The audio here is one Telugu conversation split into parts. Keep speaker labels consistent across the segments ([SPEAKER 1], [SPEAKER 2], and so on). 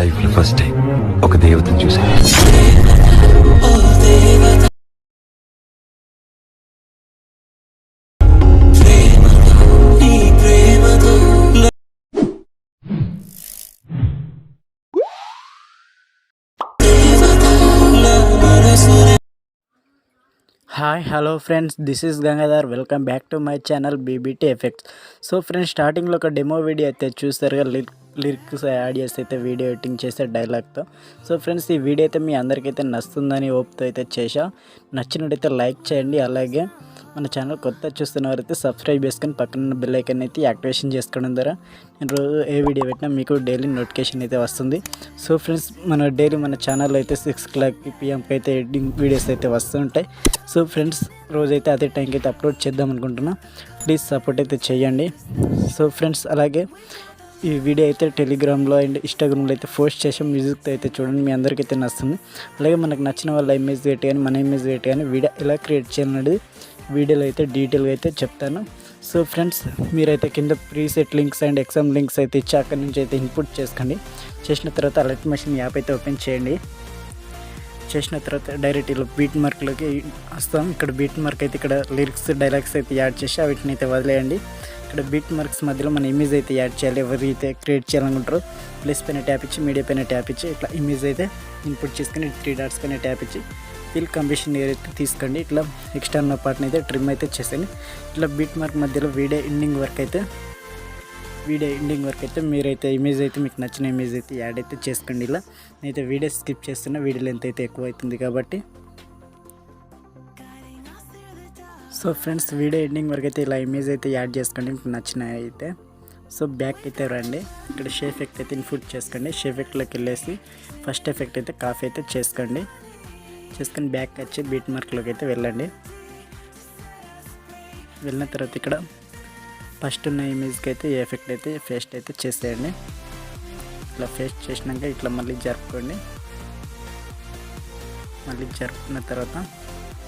[SPEAKER 1] లైఫ్లో ఫస్ట్ టైం ఒక దేవతను చూశాను.
[SPEAKER 2] Hi hello friends, this is Gangadhar. Welcome back to my channel BBT effects. So friends, స్టార్టింగ్లో ఒక డెమో వీడియో అయితే చూస్తారుగా, లిరిక్స్ యాడ్ చేసి అయితే వీడియో ఎడిటింగ్ చేసే డైలాగ్తో. సో ఫ్రెండ్స్, ఈ వీడియో అయితే మీ అందరికైతే నచ్చుతుందని హోప్తో అయితే చేశా. నచ్చినట్టయితే లైక్ చేయండి. అలాగే మన ఛానల్ కొత్త చూస్తున్న వారైతే సబ్స్క్రైబ్ చేసుకొని పక్కన బెల్ ఐకాన్ అయితే యాక్టివేషన్ చేసుకోవడం ద్వారా నేను రోజు ఏ వీడియో పెట్టినా మీకు డైలీ నోటిఫికేషన్ అయితే వస్తుంది. సో ఫ్రెండ్స్, డైలీ మన ఛానల్ అయితే 6 PM అయితే ఎడిటింగ్ వీడియోస్ అయితే వస్తుంటాయి. సో ఫ్రెండ్స్, రోజైతే అదే టైంకి అయితే అప్లోడ్ చేద్దాం అనుకుంటున్నా. ప్లీజ్ సపోర్ట్ అయితే చేయండి. సో ఫ్రెండ్స్, అలాగే ఈ వీడియో అయితే టెలిగ్రామ్లో అండ్ ఇన్స్టాగ్రామ్లో అయితే పోస్ట్ చేసాం. మ్యూజిక్తో అయితే చూడండి, మీ అందరికైతే నచ్చుతుంది. అలాగే మనకు నచ్చిన వాళ్ళ ఇమేజ్ పెట్టి కానీ మన ఇమేజ్ పెట్టి కానీ వీడియో ఎలా క్రియేట్ చేయాలనేది వీడియోలో అయితే డీటెయిల్గా అయితే చెప్తాను. సో ఫ్రెండ్స్, మీరైతే కింద preset links and XML links అయితే ఇచ్చి అక్కడి నుంచి అయితే ఇన్పుట్ చేసుకోండి. చేసిన తర్వాత అలర్ట్ మెషిన్ యాప్ అయితే ఓపెన్ చేయండి. చేసిన తర్వాత డైరెక్ట్ ఇలా బీట్ మార్క్లోకి వస్తాం. ఇక్కడ బీట్ మార్క్ అయితే ఇక్కడ లిరిక్స్ డైలాగ్స్ అయితే యాడ్ చేసి వీటిని అయితే వదిలేయండి. ఇక్కడ బీట్ మార్క్స్ మధ్యలో మన ఇమేజ్ అయితే యాడ్ చేయాలి. ఎవరైతే క్రియేట్ చేయాలనుకుంటారో ప్లస్ పైన ట్యాప్ ఇచ్చి, మీడియా పైన ట్యాప్ ఇచ్చి ఇట్లా ఇమేజ్ అయితే ఇన్పుట్ చేసుకొని 3 డాట్స్ పైన ట్యాప్ ఇచ్చి ఫిల్ కంబిషన్ ఏర్ అయితే తీసుకోండి. ఇట్లా ఎక్స్ట్రా ఉన్న పార్ట్ని అయితే ట్రిమ్ అయితే చేసేయండి. ఇట్లా బీట్ మార్క్ మధ్యలో వీడియో ఎండింగ్ వరకు అయితే మీరైతే ఇమేజ్ అయితే మీకు నచ్చిన ఇమేజ్ అయితే యాడ్ అయితే చేసుకోండి. ఇలా నేనైతే వీడియో స్కిప్ చేస్తున్నా, వీడియో లెంత్ అయితే ఎక్కువ అవుతుంది కాబట్టి. సో ఫ్రెండ్స్, వీడియో ఎండింగ్ వరకు అయితే ఇలా ఇమేజ్ అయితే యాడ్ చేసుకోండి మీకు నచ్చిన అయితే. సో బ్యాక్ అయితే రండి. ఇక్కడ షేప్ ఎఫెక్ట్ అయితే ఇన్పుట్ చేసుకోండి. షేప్ ఎఫెక్ట్లోకి వెళ్ళేసి ఫస్ట్ ఎఫెక్ట్ అయితే కాఫీ అయితే చేసుకొని బ్యాక్ వచ్చి బీట్ మార్క్లోకి అయితే వెళ్ళండి. వెళ్ళిన తర్వాత ఇక్కడ ఫస్ట్ ఉన్న ఇమేజ్కి అయితే ఈ ఎఫెక్ట్ అయితే పేస్ట్ అయితే చేసేయండి. ఇట్లా పేస్ట్ చేసినాక ఇట్లా మళ్ళీ జరుపుకోండి. మళ్ళీ జరుపుకున్న తర్వాత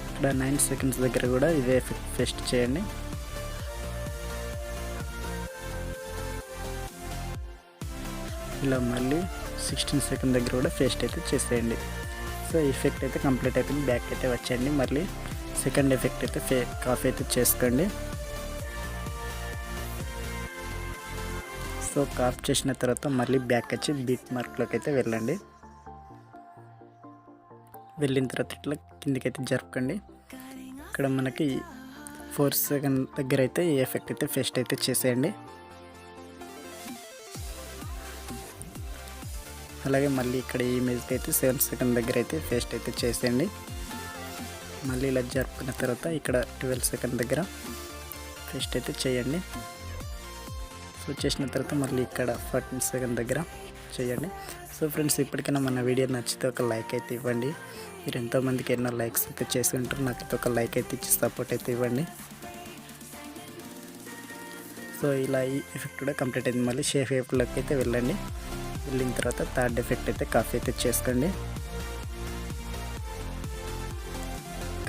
[SPEAKER 2] ఇక్కడ 9 seconds దగ్గర కూడా ఇదే ఎఫెక్ట్ పేస్ట్ చేయండి. ఇలా మళ్ళీ 16 seconds దగ్గర కూడా పేస్ట్ అయితే చేసేయండి. సో ఎఫెక్ట్ అయితే కంప్లీట్ అయిపోయింది. బ్యాక్ అయితే వచ్చేయండి. మళ్ళీ సెకండ్ ఎఫెక్ట్ అయితే కాఫీ అయితే చేసుకోండి. సో కాఫ్ చేసిన తర్వాత మళ్ళీ బ్యాక్ వచ్చి బీట్ మార్క్లోకి అయితే వెళ్ళండి. వెళ్ళిన తర్వాత ఇట్లా కిందికైతే జరుపుకోండి. ఇక్కడ మనకి 4 seconds దగ్గర అయితే ఈ ఎఫెక్ట్ అయితే పేస్ట్ అయితే చేసేయండి. అలాగే మళ్ళీ ఇక్కడ ఈ ఇమేజ్కి అయితే 7 seconds దగ్గర అయితే పేస్ట్ అయితే చేసేయండి. మళ్ళీ ఇలా జరుపుకున్న తర్వాత ఇక్కడ 12 seconds దగ్గర పేస్ట్ అయితే చేయండి. సో చేసిన తర్వాత మళ్ళీ ఇక్కడ 14 seconds దగ్గర చేయండి. సో ఫ్రెండ్స్, ఇప్పటికైనా మన వీడియో నచ్చితే ఒక లైక్ అయితే ఇవ్వండి. మీరు ఎంతోమందికి ఎన్నో లైక్స్ అయితే చేసి ఉంటారు. నాకైతే ఒక లైక్ అయితే ఇచ్చి సపోర్ట్ అయితే ఇవ్వండి. సో ఇలా ఈ ఎఫెక్ట్ కూడా కంప్లీట్ అయింది. మళ్ళీ షేప్ ఎఫెక్ట్లోకి అయితే వెళ్ళండి. వెళ్ళిన తర్వాత థర్డ్ ఎఫెక్ట్ అయితే కాఫీ అయితే చేసుకోండి.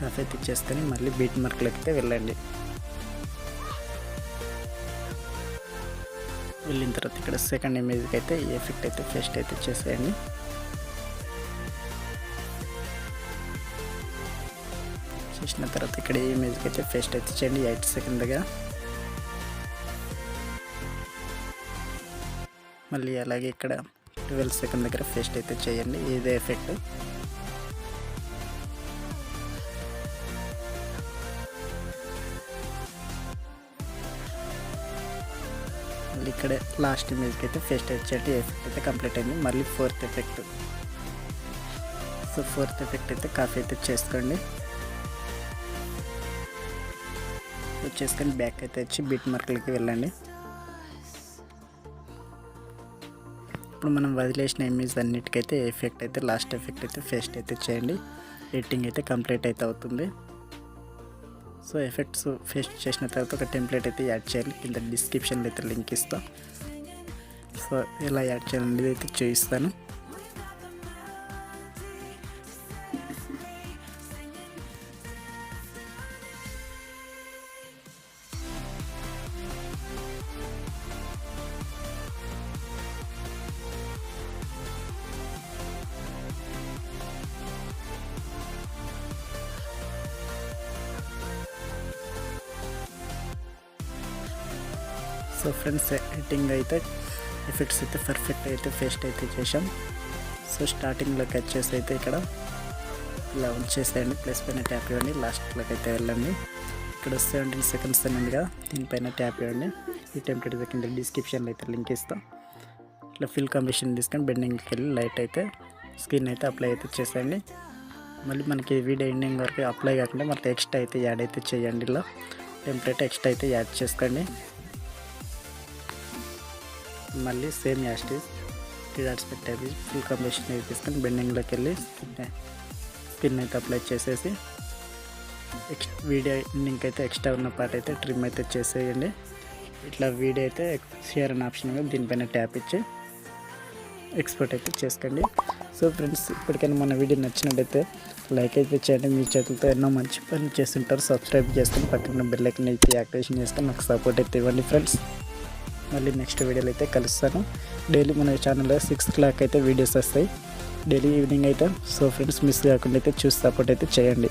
[SPEAKER 2] కాఫీ అయితే చేసుకొని మళ్ళీ బీట్ మార్క్లోకి అయితే వెళ్ళండి. వెళ్ళిన తర్వాత ఇక్కడ సెకండ్ ఇమేజ్కి అయితే ఈ ఎఫెక్ట్ అయితే పేస్ట్ అయితే చేసేయండి. చేసిన తర్వాత ఇక్కడ ఈ ఇమేజ్కి అయితే పేస్ట్ అయితే చేయండి 8 seconds దగ్గర. మళ్ళీ అలాగే ఇక్కడ 12 seconds దగ్గర పేస్ట్ అయితే చేయండి. ఇదే ఎఫెక్ట్. మళ్ళీ ఇక్కడ లాస్ట్ ఇమేజ్కి అయితే పేస్ట్ అయితే చేయండి. ఎఫెక్ట్ అయితే కంప్లీట్ అయింది. మళ్ళీ fourth effect. So fourth effect అయితే కాఫీ అయితే చేసుకోండి. చేసుకొని బ్యాక్ అయితే వచ్చి బీట్ మార్క్లకి వెళ్ళండి. ఇప్పుడు మనం వదిలేసిన ఇమేజ్ అన్నిటికైతే ఎఫెక్ట్ అయితే లాస్ట్ ఎఫెక్ట్ అయితే పేస్ట్ అయితే చేయండి. ఎడిటింగ్ అయితే కంప్లీట్ అయితే అవుతుంది. సో ఎఫెక్ట్స్ పేస్ట్ చేసిన తర్వాత ఒక టెంప్లెట్ అయితే యాడ్ చేయాలి. కింద డిస్క్రిప్షన్లో అయితే లింక్ ఇస్తాం. సో ఎలా యాడ్ చేయాలనేది అయితే చూపిస్తాను. సో ఫ్రెండ్స్ ఎడిటింగ్ అయితే ఎఫెక్ట్స్ అయితే పర్ఫెక్ట్ అయితే పేస్ట్ అయితే చేసాం. సో స్టార్టింగ్లోకి వచ్చేసి అయితే ఇక్కడ ఇలా ఉంచేసేయండి, ప్లస్ పైన ట్యాప్ ఇవ్వండి, లాస్ట్లోకి అయితే వెళ్ళండి. ఇక్కడ 17 సెకండ్స్ ఉంది కదా, దీనిపైన ట్యాప్ ఇవ్వండి. ఈ టెంప్లెట్ కింద డిస్క్రిప్షన్లో అయితే లింక్ ఇస్తాం. ఇట్లా ఫిల్ కంబినేషన్ తీసుకొని బెండింగ్కి వెళ్ళి లైట్ అయితే స్క్రీన్ అయితే అప్లై అయితే చేసేయండి. మళ్ళీ మనకి వీడియో ఎండింగ్ వరకు అప్లై కాకుండా మళ్ళీ ఎక్స్ట్రా అయితే యాడ్ అయితే చేయండి. ఇలా టెంప్లెట్ ఎక్స్ట్రా అయితే యాడ్ చేసుకోండి. మళ్ళీ సేమ్ యాస్టీస్ 3 డాట్స్ పెట్టేది ఫుల్ కంబినేషన్ అయితే తీసుకొని బెండింగ్లోకి వెళ్ళి స్కిన్ అయితే అప్లై చేసేసి వీడియో ఎండింగ్ అయితే ఎక్స్ట్రా ఉన్న పార్ట్ అయితే ట్రిమ్ అయితే చేసేయండి. ఇట్లా వీడియో అయితే షేర్ అనే ఆప్షన్ దీనిపైన ట్యాప్ ఇచ్చి ఎక్స్పోర్ట్ అయితే చేసుకోండి. సో ఫ్రెండ్స్, ఇప్పటికైనా మన వీడియో నచ్చినట్టయితే లైక్ అయితే చేయండి. మీ చేతులతో ఎన్నో మంచి పనులు చేస్తుంటారు. సబ్స్క్రైబ్ చేసుకుని పక్కన బెల్ ఐకాన్ అయితే యాక్టివేషన్ చేసుకొని నాకు సపోర్ట్ అయితే ఇవ్వండి ఫ్రెండ్స్. మళ్ళీ నెక్స్ట్ వీడియోలో అయితే కలుస్తాను. డైలీ మన ఛానల్లో 6 o'clock అయితే వీడియోస్ వస్తాయి, డైలీ ఈవినింగ్ అయితే. సో ఫ్రెండ్స్, మిస్ కాకుండా అయితే చూసి సపోర్ట్ అయితే చేయండి.